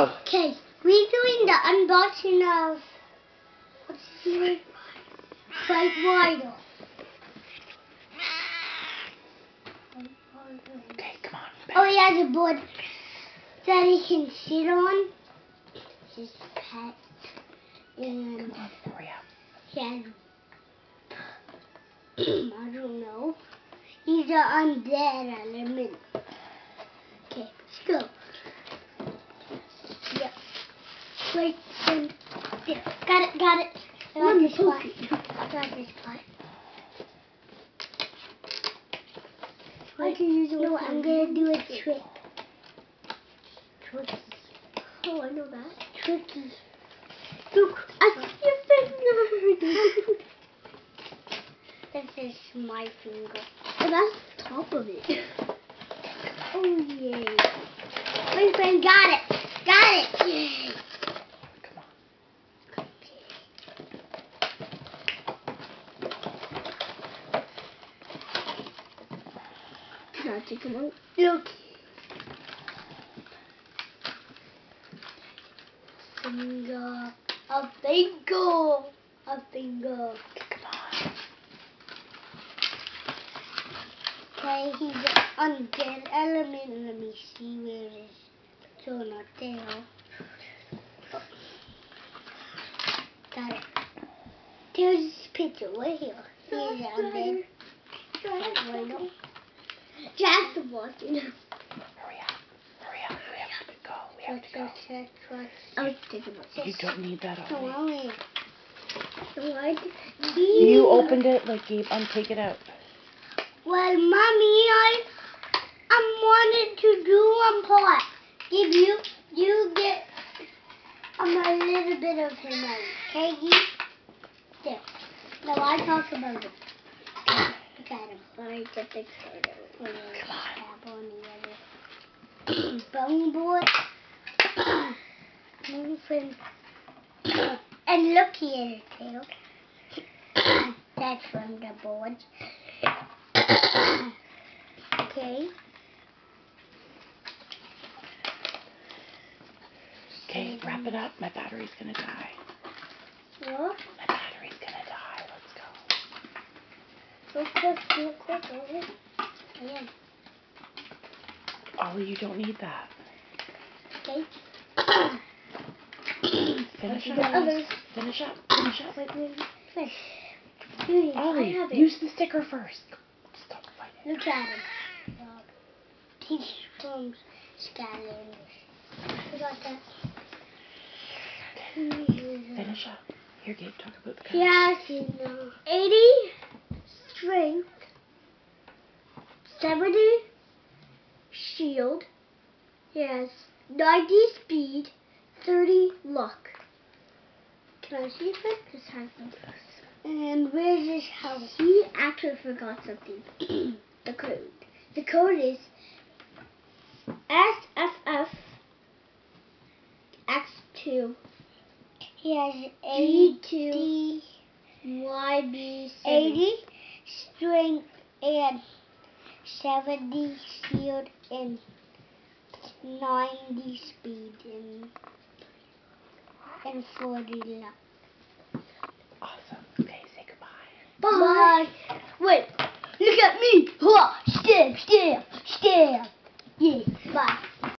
go. Okay, we're doing the unboxing of what's his name? Fight Vital. Okay, come on. Oh, he has a board that he can sit on. His pet. And Come on, hurry up. he has, I don't know. He's an undead element. Okay, let's go. Yep. Wait, and there. Got it. I got this part. I can use it. No, I'm gonna do a trick. Tricky. Oh, I know that. Tricky. Look, I see your finger. This is my finger. And that's the top of it. Oh, yay. My friend got it. Yay. Come on. Can I take them out? Look. Finger. A finger. Come on. Okay, he's an undead element. Let me see where it is. So not there. Oh. Got it. There's this picture right here. He's undead. Jack's watching. Hurry up. We have to go. We have to go. I was thinking about this. You don't need that on me. What? You opened it like Gabe. Take it out. Well, Mommy, I wanted to do one part. Give you get a little bit of him out. Okay, there. Now I talk about it. Look at him. I get the card on the other bone board. Moving. And look here, tail. That's from the board. Okay. Okay, wrap it up. My battery's gonna die. What? My battery's gonna die. Let's go. Real quick, Ollie. I am. Ollie, you don't need that. Okay. Finish The up. others. Finish up. Wait. Ollie, I have it. use the sticker first. Stop fighting. Look at him. He's from Scotland. Forgot that. Finish up. Here, Gabe, talk about the color. Yes, 80 strength, 70 shield. Yes, 90 speed, 30 luck. Can I see if I just have this? And where's his house? He actually forgot something. The code. The code is SFF X2. He has 80 YB 80 strength and 70 shield and 90 speed and 40 luck. Awesome. Okay, say goodbye. Bye. Wait, look at me. Stare. Yeah, bye.